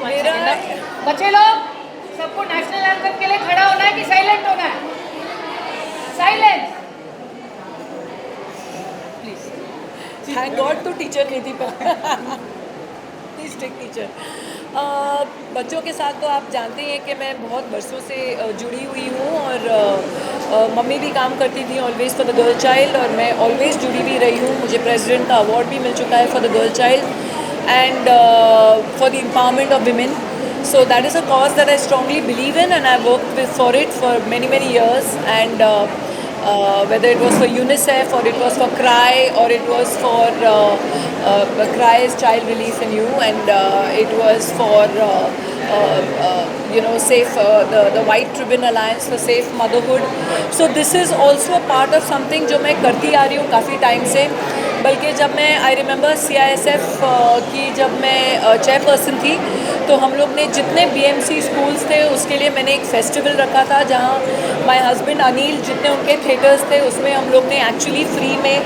मेरा बच्चे लोग सबको नेशनल एंथम के लिए खड़ा होना है कि साइलेंट होना है? Silence please. थैंक गॉड तो टीचर नहीं थी स्ट्रिक्ट टीचर। बच्चों के साथ तो आप जानते हैं कि मैं बहुत बरसों से जुड़ी हुई हूँ और मम्मी भी काम करती थी always for the girl child, और मैं ऑलवेज़ जुड़ी भी रही हूँ। मुझे प्रेसिडेंट का अवार्ड भी मिल चुका है for the girl child and for the empowerment of women. So that is a cause that I strongly believe in, and I worked for it for many years. And whether it was for UNICEF or it was for CRY or it was for CRY's Child Relief in You, and it was for safe the White Ribbon Alliance for Safe Motherhood. So this is also a part of something जो मैं करती आ रही हूँ काफ़ी time से. बल्कि जब मैं आई रिमेंबर CISF की जब मैं चेयरपर्सन थी, तो हम लोग ने जितने BMC स्कूल्स थे उसके लिए मैंने एक फेस्टिवल रखा था, जहाँ माय हस्बैंड अनिल जितने उनके थिएटर्स थे उसमें हम लोग ने एक्चुअली फ्री में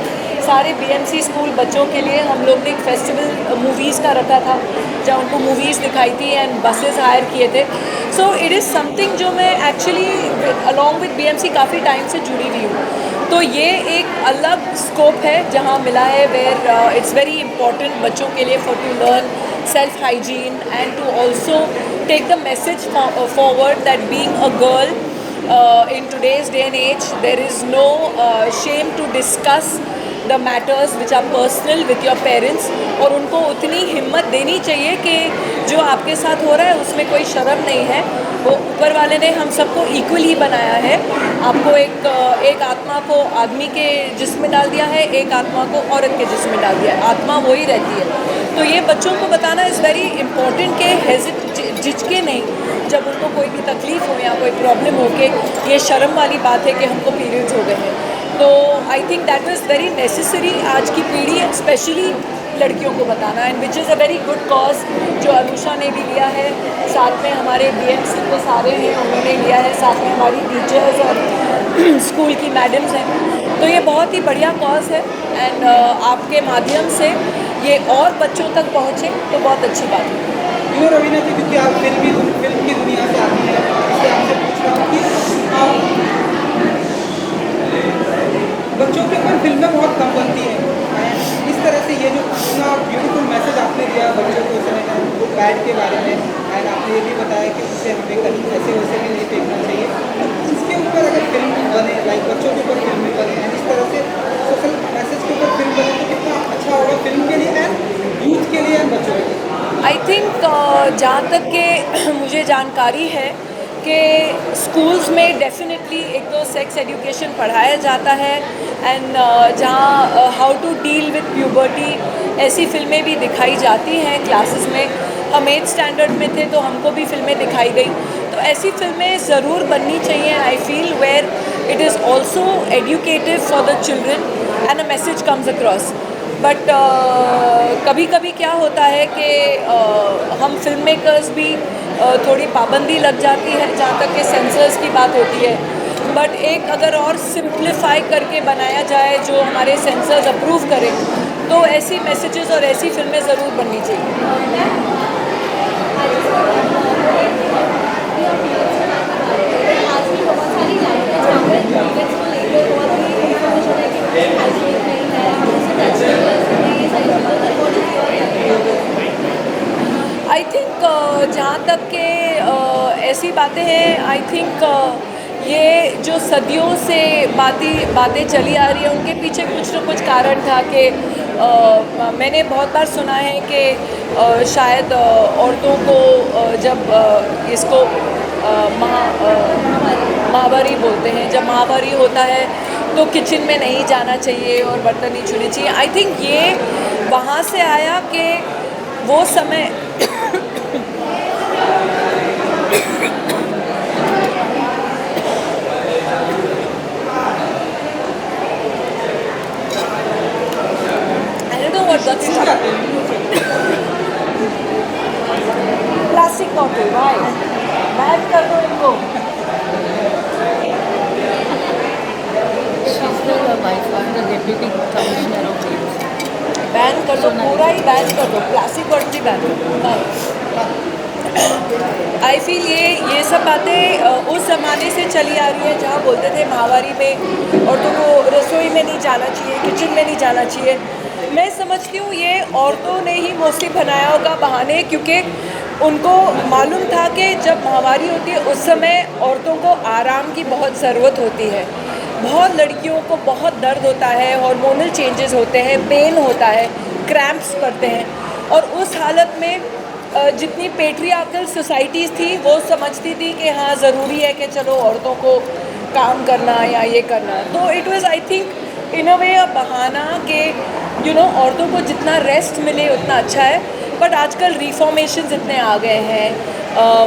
सारे BMC स्कूल बच्चों के लिए हम लोग ने एक फेस्टिवल मूवीज़ का रखा था, जहाँ उनको मूवीज़ दिखाई थी एंड बसेस हायर किए थे. सो इट इज़ समथिंग जो मैं एक्चुअली अलॉन्ग विद BMC काफ़ी टाइम से जुड़ी हुई हूँ. तो ये एक अलग स्कोप है जहाँ मिला है वेयर इट्स वेरी इंपॉर्टेंट बच्चों के लिए for to learn self hygiene and to also take the message forward that being a girl in today's day and age, there is no shame to discuss the matters which are personal with your parents. और उनको उतनी हिम्मत देनी चाहिए कि जो आपके साथ हो रहा है उसमें कोई शर्म नहीं है. वो ऊपर वाले ने हम सबको इक्वली बनाया है. आपको एक आत्मा को आदमी के जिस्म में डाल दिया है, एक आत्मा को औरत के जिस्म में डाल दिया है. आत्मा वही रहती है. तो ये बच्चों को बताना इज़ वेरी इंपॉर्टेंट कि झिझके नहीं जब उनको कोई भी तकलीफ़ हो या कोई प्रॉब्लम हो के ये शर्म वाली बात है कि हमको पीरियड्स हो गए हैं. तो I think that is very necessary आज की पीढ़ी स्पेशली लड़कियों को बताना, and which is a very good cause जो अनुषा ने भी लिया है. साथ में हमारे BMC के सारे हैं उन्होंने लिया है, साथ में हमारी टीचर्स और स्कूल की मैडम्स हैं. तो ये बहुत ही बढ़िया कॉज है एंड आपके माध्यम से ये और बच्चों तक पहुँचे तो बहुत अच्छी बात है. क्यों रवीना जी, क्योंकि आप फिल्म की दुनिया से आती हैं, इसलिए आपसे पूछ रहा हूँ कि बच्चों के ऊपर फिल्में बहुत कम बनती हैं. इस तरह से ये जो इतना ब्यूटीफुल मैसेज आपने दिया बच्चों को गुड बैड के बारे में, एंड आपने ये भी बताया कि उससे हमें कहीं ऐसे वैसे भी नहीं फेंकना चाहिए. इसके ऊपर अगर फिल्म बने, लाइक बच्चों के ऊपर फिल्में बने एंड इस तरह से सोशल मैसेज के ऊपर फिल्म बने तो कितना अच्छा होगा फिल्म के लिए एंड यूथ के लिए एंड बच्चों के लिए. आई थिंक जहाँ तक के मुझे जानकारी है कि स्कूल्स में डेफिनेटली एक तो सेक्स एजुकेशन पढ़ाया जाता है एंड जहाँ how to deal with puberty ऐसी फिल्में भी दिखाई जाती हैं क्लासेस में. हम 8th स्टैंडर्ड में थे तो हमको भी फिल्में दिखाई गई. तो ऐसी फिल्में ज़रूर बननी चाहिए. I feel where it is also educative for the children and a message comes across. But कभी कभी क्या होता है कि हम फिल्म मेकर्स भी थोड़ी पाबंदी लग जाती है जहाँ तक कि सेंसर्स की बात होती है. बट एक अगर और सिंप्लीफाई करके बनाया जाए जो हमारे सेंसर्स अप्रूव करें तो ऐसी मैसेजेस और ऐसी फिल्में ज़रूर बननी चाहिए. आई थिंक जहाँ तक के ऐसी बातें हैं, आई थिंक ये जो सदियों से बातें चली आ रही है उनके पीछे कुछ न कुछ कारण था कि मैंने बहुत बार सुना है कि शायद औरतों को जब इसको माहवारी बोलते हैं, जब माहवारी होता है तो किचन में नहीं जाना चाहिए और बर्तन नहीं छूने चाहिए. आई थिंक ये वहाँ से आया कि वो समय प्लास्टिक बॉटल भाई बैन कर दो इनको. बैन कर दो, पूरा ही बैन कर दो, प्लास्टिक बॉटल ही बैन कर दो. आई फील ये सब बातें उस ज़माने से चली आ रही है जहाँ बोलते थे माहवारी में औरतों को रसोई में नहीं जाना चाहिए, किचन में नहीं जाना चाहिए। मैं समझती हूँ ये औरतों ने ही मोस्टली बनाया होगा बहाने, क्योंकि उनको मालूम था कि जब माहवारी होती है उस समय औरतों को आराम की बहुत ज़रूरत होती है। बहुत लड़कियों को बहुत दर्द होता है, हार्मोनल चेंजेस होते हैं, पेन होता है, क्रैम्प्स पड़ते हैं, और उस हालत में जितनी पेट्रियार्कल सोसाइटीज़ थी वो समझती थी कि हाँ ज़रूरी है कि चलो औरतों को काम करना या ये करना। तो it was I think in a way a बहाना कि औरतों को जितना रेस्ट मिले उतना अच्छा है। बट आजकल रिफॉर्मेशंस इतने आ गए हैं,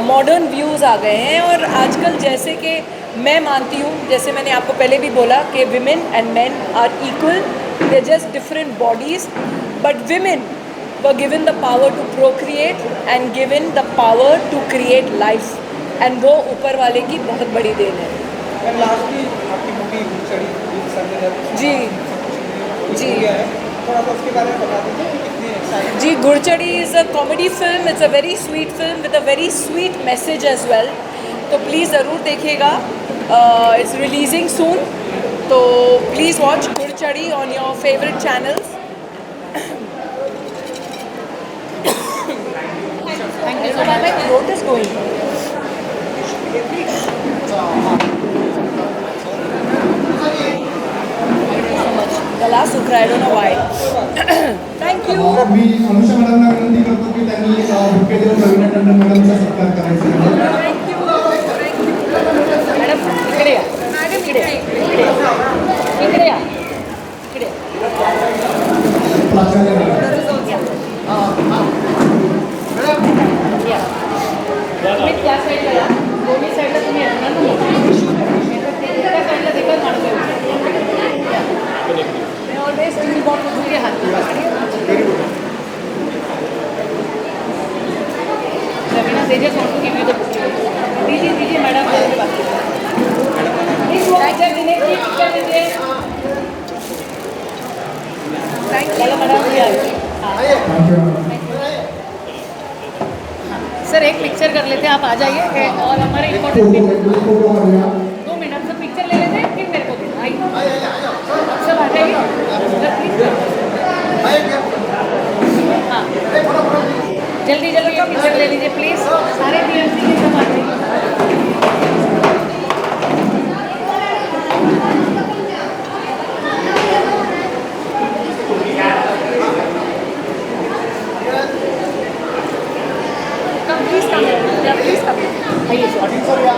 मॉडर्न व्यूज़ आ गए हैं, और आजकल जैसे कि मैं मानती हूँ, जैसे मैंने आपको पहले भी बोला कि women and men are equal, they just different bodies, but women were given the power to procreate and given the power to create life, and वो ऊपर वाले की बहुत बड़ी देन है। और लास्टली आपकी मूवी गुरचड़ी जी जी थोड़ा सा उसके बारे में बता दीजिए कि कितनी एक्साइटिंग। जी, Gurchadi is a comedy film, it's a very sweet film with a very sweet message as well, तो प्लीज़ ज़रूर देखिएगा। इट्स रिलीजिंग सून, तो please watch Gurchadi on your favourite channels. Thank you so much. My throat is going. गला सूख रहा है, I don't know why. Thank you. मी अनुषा मॅडमला विनंती करतो की त्यांनी बुके देऊन रवीना टंडन मॅडमचा सत्कार करायचा आहे. Thank you. मॅडम इकडे या. मॅडम इकडे इकडे इकडे या. इकडे. प्राचार्य मॅडम. तुम्ही त्या साईडला या, दोन्ही साईडला तुम्ही येणार ना, त्या साईडला देखत माणसं मैं ऑलवेज टीवी बॉट में हाथ में Raveena they just want to give you the book. दीजिए मैडम, पिक्चर दीजिए। थैंक चलो मैडम ये आइए। सर एक पिक्चर कर लेते हैं, आप आ जाइए, और हमारे इम्पोर्टेंट 2 मिनट से पिक्चर ले लेते हैं, फिर मेरे को देना। आइए सब आ जाइए प्लीज। हाँ जल्दी ये पिक्चर ले लीजिए प्लीज, सारे PMC के सब आ जाइए। Please come, please come. आइए पटेल सर या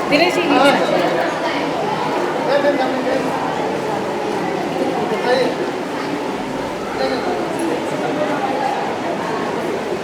दिनेश जी नीचे।